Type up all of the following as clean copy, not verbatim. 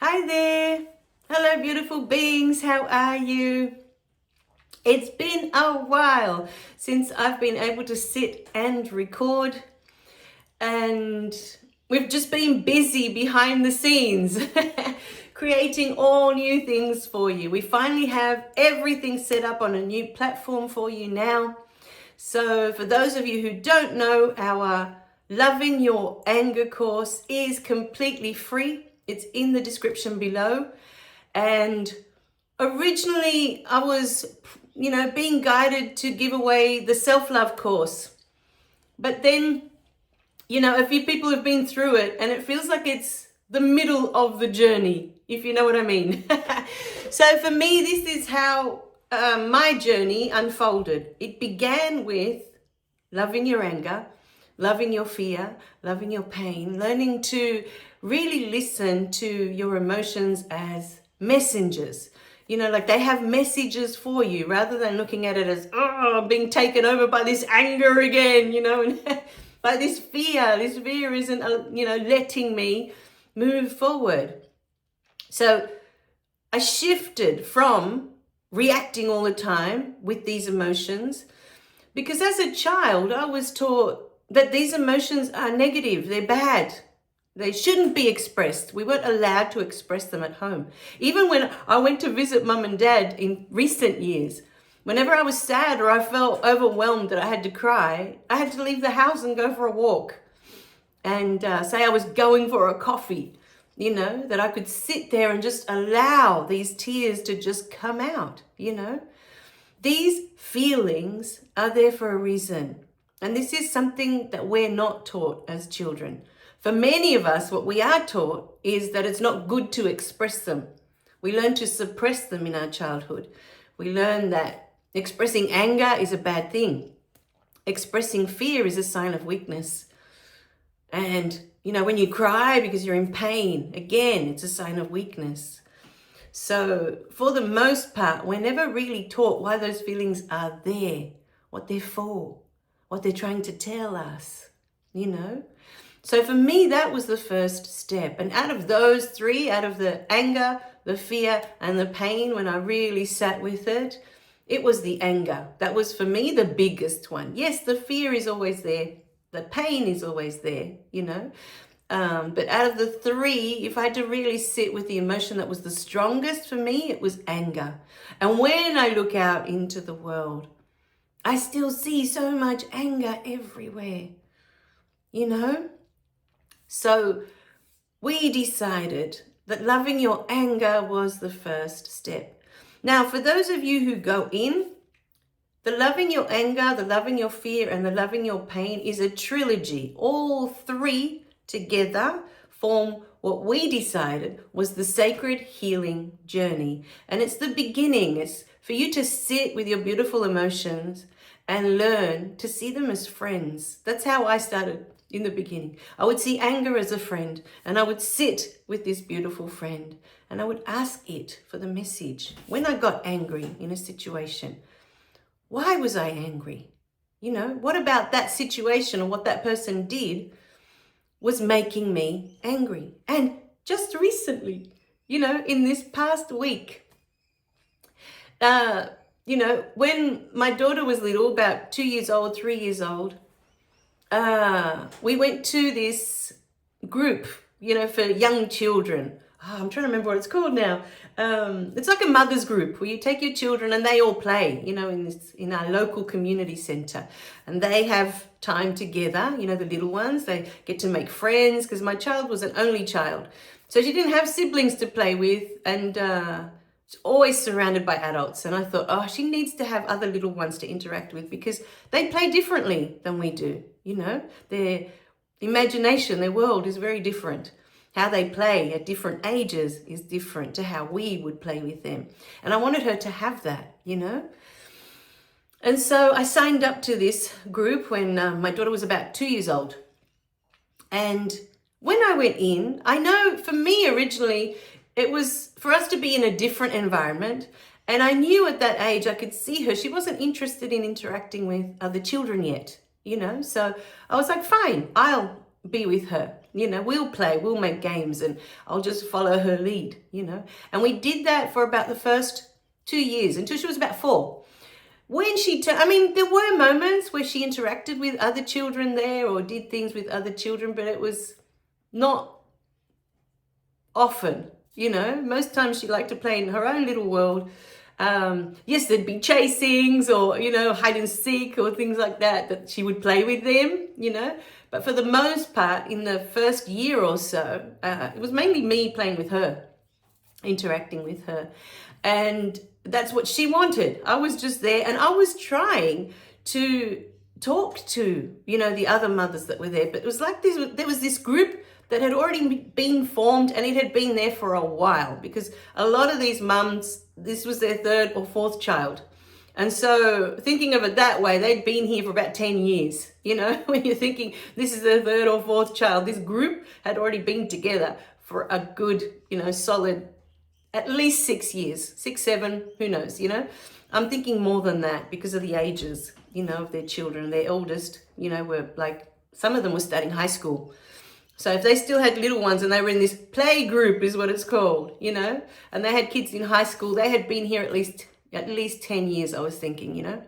Hi there. Hello, beautiful beings. How are you? It's been a while since I've been able to sit and record, and we've just been busy behind the scenes creating all new things for you. We finally have everything set up on a new platform for you now. So for those of you who don't know, our Loving Your Anger course is completely free. It's in the description below. And originally I was, being guided to give away the self-love course. But then, a few people have been through it and it feels like it's the middle of the journey, if you know what I mean. So for me, this is how my journey unfolded. It began with loving your anger, loving your fear, loving your pain, learning to really listen to your emotions as messengers. Like they have messages for you rather than looking at it as, oh, I'm being taken over by this anger again, and by this fear. This fear isn't, letting me move forward. So I shifted from reacting all the time with these emotions, because as a child, I was taught that these emotions are negative, they're bad. They shouldn't be expressed. We weren't allowed to express them at home. Even when I went to visit mum and dad in recent years, whenever I was sad or I felt overwhelmed that I had to cry, I had to leave the house and go for a walk and say I was going for a coffee, that I could sit there and just allow these tears to just come out, These feelings are there for a reason. And this is something that we're not taught as children. For many of us, what we are taught is that it's not good to express them. We learn to suppress them in our childhood. We learn that expressing anger is a bad thing. Expressing fear is a sign of weakness. And, when you cry because you're in pain, again, it's a sign of weakness. So for the most part, we're never really taught why those feelings are there, what they're for, what they're trying to tell us, So for me, that was the first step. And out of those three, out of the anger, the fear, and the pain, when I really sat with it, it was the anger. That was for me the biggest one. Yes, the fear is always there. The pain is always there, But out of the three, if I had to really sit with the emotion that was the strongest for me, it was anger. And when I look out into the world, I still see so much anger everywhere, So we decided that loving your anger was the first step. Now, for those of you who go in, the loving your anger, the loving your fear, and the loving your pain is a trilogy. All three together form what we decided was the sacred healing journey. And it's the beginning. It's for you to sit with your beautiful emotions and learn to see them as friends. That's how I started in the beginning. I would see anger as a friend, and I would sit with this beautiful friend and I would ask it for the message. When I got angry in a situation, why was I angry? What about that situation or what that person did was making me angry? And just recently, in this past week, when my daughter was little, about 2 years old, 3 years old, we went to this group, for young children. I'm trying to remember what it's called now. It's like a mother's group where you take your children and they all play, in our local community center. And they have time together, the little ones. They get to make friends, because my child was an only child. So she didn't have siblings to play with, and she's always surrounded by adults. And I thought, oh, she needs to have other little ones to interact with, because they play differently than we do, Their imagination, their world is very different. How they play at different ages is different to how we would play with them. And I wanted her to have that, And so I signed up to this group when my daughter was about 2 years old. And when I went in, I know for me originally, it was for us to be in a different environment. And I knew at that age, I could see her. She wasn't interested in interacting with other children yet, So I was like, fine, I'll be with her. You know, we'll play, we'll make games, and I'll just follow her lead, you know. And we did that for about the first 2 years, until she was about 4. When she I mean, there were moments where she interacted with other children there or did things with other children, but it was not often, you know. Most times she liked to play in her own little world. Yes, there'd be chasings or, you know, hide and seek or things like that she would play with them, you know. But for the most part, in the first year or so, it was mainly me playing with her, interacting with her. And that's what she wanted. I was just there, and I was trying to talk to, you know, the other mothers that were there. But it was like there was this group that had already been formed, and it had been there for a while, because a lot of these mums, this was their 3rd or 4th child. And so thinking of it that way, they'd been here for about 10 years, you know, when you're thinking this is their 3rd or 4th child. This group had already been together for a good, you know, solid, at least 6 years, 6, 7, who knows, you know. I'm thinking more than that because of the ages, you know, of their children. Their oldest, you know, were like, some of them were starting high school. So if they still had little ones and they were in this play group, is what it's called, you know, and they had kids in high school, they had been here at least 10 years, I was thinking, you know,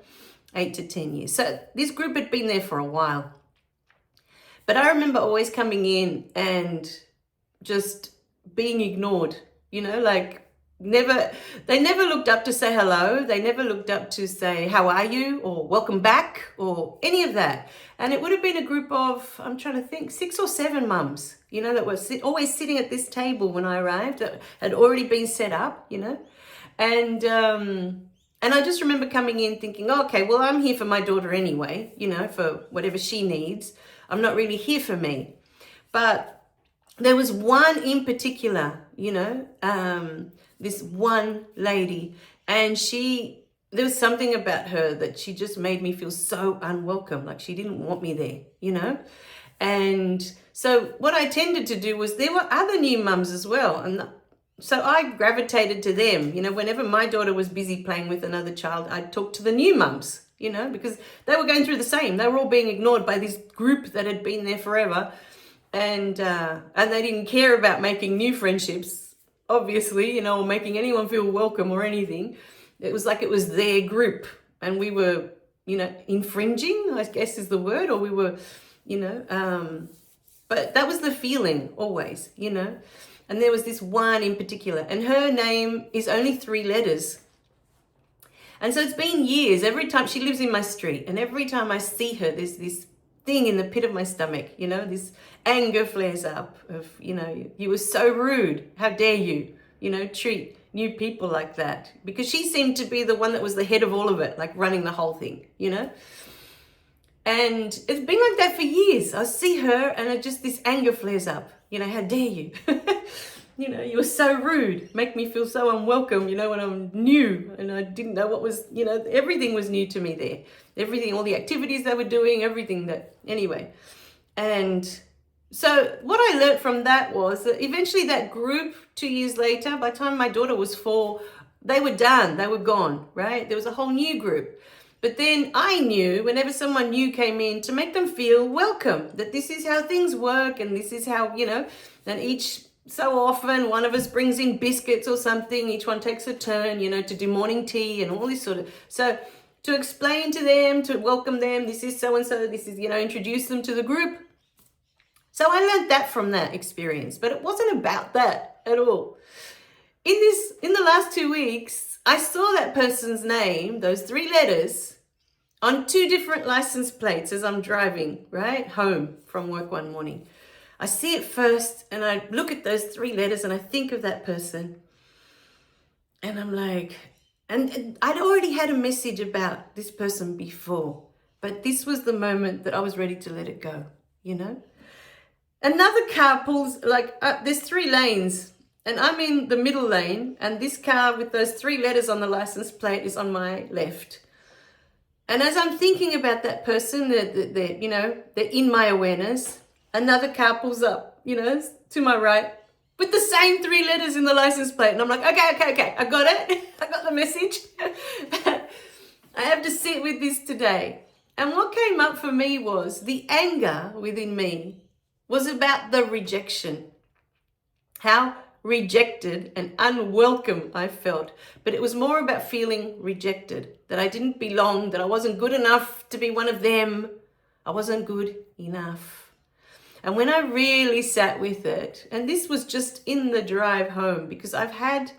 8 to 10 years. So this group had been there for a while. But I remember always coming in and just being ignored, you know, like they never looked up to say hello. They never looked up to say, how are you? Or welcome back, or any of that. And it would have been a group of, I'm trying to think, 6 or 7 mums, you know, that were always sitting at this table when I arrived, that had already been set up, you know. And I just remember coming in thinking, oh, okay, well, I'm here for my daughter anyway, you know, for whatever she needs. I'm not really here for me. But there was one in particular, you know, this one lady, and there was something about her that she just made me feel so unwelcome, like she didn't want me there, you know. And so what I tended to do was, there were other new mums as well, and so I gravitated to them, you know. Whenever my daughter was busy playing with another child, I'd talk to the new mums, you know, because they were going through the same. They were all being ignored by this group that had been there forever, and they didn't care about making new friendships, obviously, you know, or making anyone feel welcome or anything. It was like it was their group, and we were, you know, infringing, I guess is the word, or we were, you know, but that was the feeling always, you know. And there was this one in particular, and her name is only 3 letters. And so it's been years. Every time she lives in my street, and every time I see her, there's this thing in the pit of my stomach, you know, this anger flares up of, you know, you were so rude. How dare you, you know, treat new people like that? Because she seemed to be the one that was the head of all of it, like running the whole thing, you know. And it's been like that for years. I see her and this anger flares up. You know, how dare you? You know, you were so rude. Make me feel so unwelcome, you know, when I'm new and I didn't know what was, you know, everything was new to me there. Everything, all the activities they were doing, everything that, anyway. And so what I learned from that was that eventually that group, 2 years later, by the time my daughter was 4, they were done. They were gone, right? There was a whole new group. But then I knew whenever someone new came in, to make them feel welcome, that this is how things work, and this is how, you know, and each, so often one of us brings in biscuits or something, each one takes a turn, you know, to do morning tea and all this sort of, so to explain to them, to welcome them, this is so-and-so, this is, you know, introduce them to the group. So I learned that from that experience, but it wasn't about that at all. In the last 2 weeks, I saw that person's name, those 3 letters, on 2 different license plates as I'm driving, right, home from work one morning. I see it first, and I look at those 3 letters, and I think of that person. And I'm like, and I'd already had a message about this person before, but this was the moment that I was ready to let it go, you know? Another car pulls, like, there's 3 lanes, and I'm in the middle lane, and this car with those 3 letters on the license plate is on my left. And as I'm thinking about that person, they're, you know, they're in my awareness, another car pulls up, you know, to my right with the same 3 letters in the license plate. And I'm like, okay, I got it. I got the message. I have to sit with this today. And what came up for me was the anger within me was about the rejection. How rejected and unwelcome I felt. But it was more about feeling rejected, that I didn't belong, that I wasn't good enough to be one of them. I wasn't good enough. And when I really sat with it, and this was just in the drive home, because I've had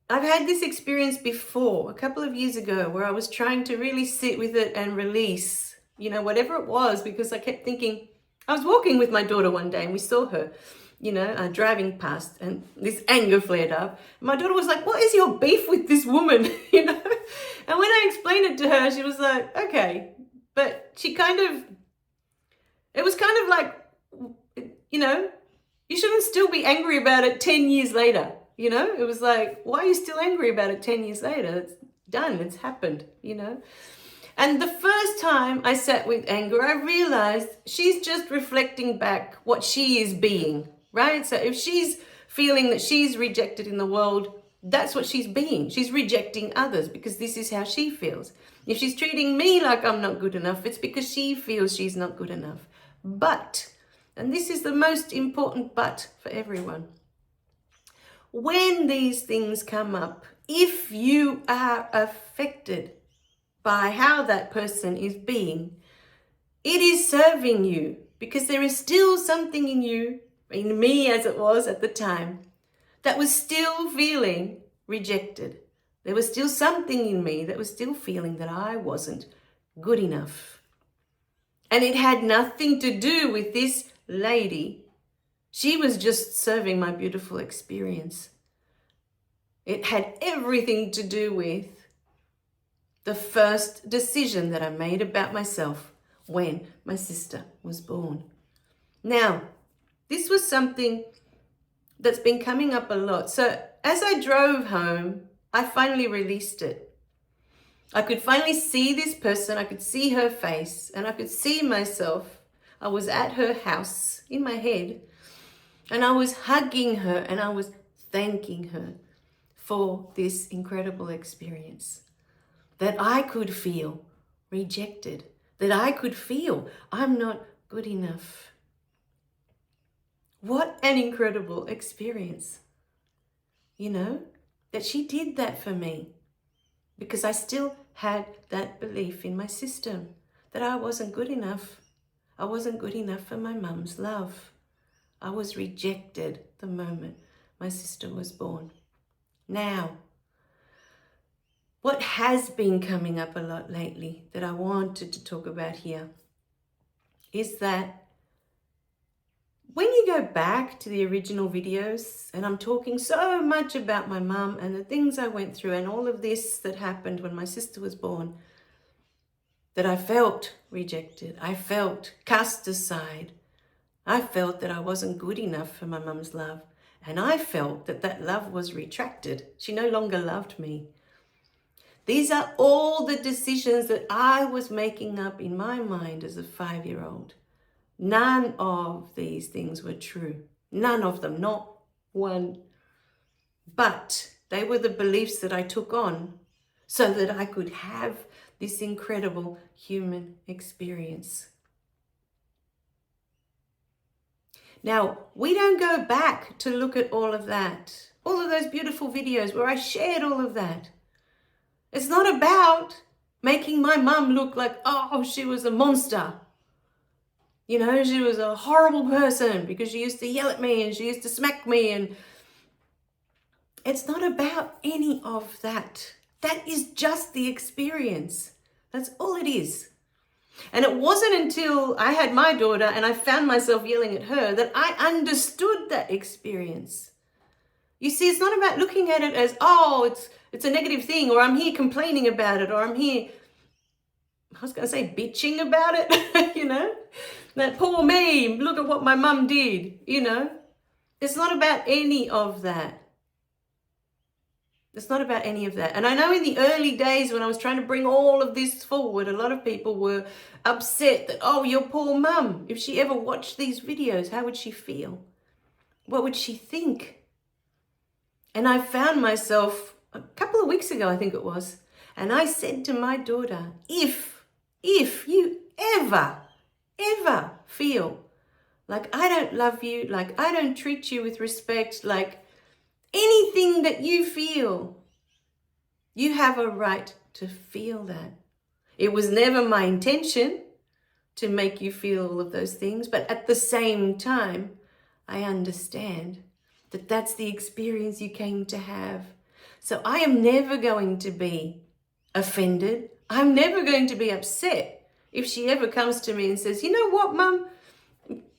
this experience before, a couple of years ago, where I was trying to really sit with it and release, whatever it was, because I kept thinking, I was walking with my daughter one day and we saw her, driving past, and this anger flared up. My daughter was like, what is your beef with this woman? And when I explained it to her, she was like, okay. But it was kind of like, you shouldn't still be angry about it 10 years later. It was like, why are you still angry about it 10 years later? It's done. It's happened, And the first time I sat with anger, I realized she's just reflecting back what she is being, right? So if she's feeling that she's rejected in the world, that's what she's being. She's rejecting others because this is how she feels. If she's treating me like I'm not good enough, it's because she feels she's not good enough. But, and this is the most important but for everyone, when these things come up, if you are affected by how that person is being, it is serving you, because there is still something in you, in me as it was at the time, that was still feeling rejected. There was still something in me that was still feeling that I wasn't good enough. And it had nothing to do with this lady. She was just serving my beautiful experience. It had everything to do with the first decision that I made about myself when my sister was born. Now, this was something that's been coming up a lot. So as I drove home, I finally released it. I could finally see this person. I could see her face, and I could see myself. I was at her house in my head, and I was hugging her, and I was thanking her for this incredible experience. That I could feel rejected, that I could feel I'm not good enough. What an incredible experience, that she did that for me, because I still had that belief in my system that I wasn't good enough. I wasn't good enough for my mum's love. I was rejected the moment my sister was born. Now, what has been coming up a lot lately that I wanted to talk about here is that when you go back to the original videos, and I'm talking so much about my mum and the things I went through and all of this that happened when my sister was born, that I felt rejected, I felt cast aside, I felt that I wasn't good enough for my mum's love, and I felt that that love was retracted. She no longer loved me. These are all the decisions that I was making up in my mind as a 5-year-old. None of these things were true. None of them, not one. But they were the beliefs that I took on so that I could have this incredible human experience. Now, we don't go back to look at all of that, all of those beautiful videos where I shared all of that. It's not about making my mum look like, oh, she was a monster. She was a horrible person because she used to yell at me and she used to smack me. And it's not about any of that. That is just the experience. That's all it is. And it wasn't until I had my daughter and I found myself yelling at her that I understood that experience. You see, it's not about looking at it as, oh, it's a negative thing, or I'm here complaining about it, or I'm here, I was going to say bitching about it, that poor me, look at what my mum did, It's not about any of that. It's not about any of that. And I know in the early days when I was trying to bring all of this forward, a lot of people were upset that, oh, your poor mum, if she ever watched these videos, how would she feel? What would she think? And I found myself a couple of weeks ago, I think it was, and I said to my daughter, if you ever feel like I don't love you, like I don't treat you with respect, like anything that you feel, you have a right to feel that. It was never my intention to make you feel all of those things, but at the same time, I understand that that's the experience you came to have. So I am never going to be offended. I'm never going to be upset if she ever comes to me and says, you know what, Mum?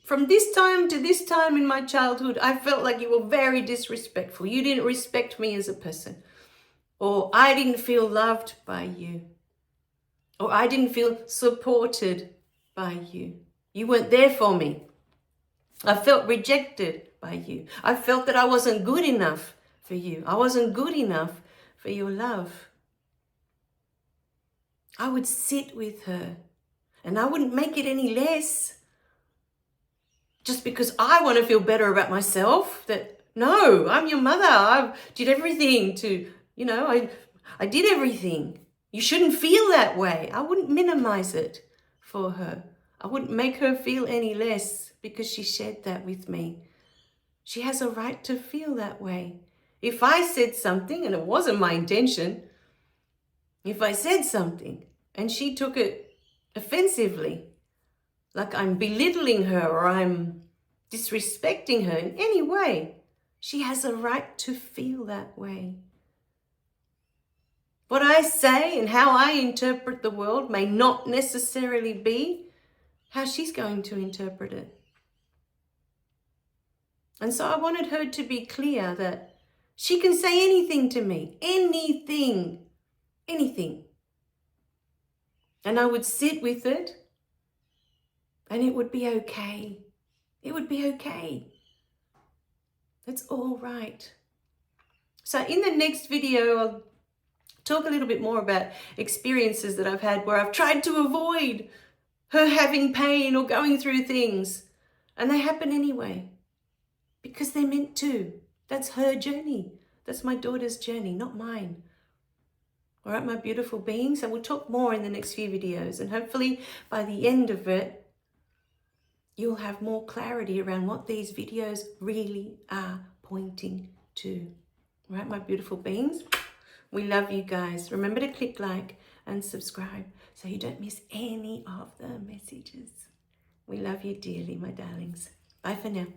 From this time to this time in my childhood, I felt like you were very disrespectful. You didn't respect me as a person. Or I didn't feel loved by you. Or I didn't feel supported by you. You weren't there for me. I felt rejected by you. I felt that I wasn't good enough for you. I wasn't good enough for your love. I would sit with her and I wouldn't make it any less just because I want to feel better about myself. That, no, I'm your mother. I did everything to, I did everything. You shouldn't feel that way. I wouldn't minimize it for her. I wouldn't make her feel any less because she shared that with me. She has a right to feel that way. If I said something, and it wasn't my intention, if I said something and she took it offensively, like I'm belittling her or I'm disrespecting her in any way, she has a right to feel that way. What I say and how I interpret the world may not necessarily be how she's going to interpret it. And so I wanted her to be clear that she can say anything to me, anything. And I would sit with it and it would be okay. It would be okay. That's all right. So in the next video, I'll talk a little bit more about experiences that I've had where I've tried to avoid her having pain or going through things. And they happen anyway because they're meant to. That's her journey. That's my daughter's journey, not mine. All right, my beautiful beings. So we'll talk more in the next few videos. And hopefully by the end of it, you'll have more clarity around what these videos really are pointing to. All right, my beautiful beings. We love you guys. Remember to click like and subscribe so you don't miss any of the messages. We love you dearly, my darlings. Bye for now.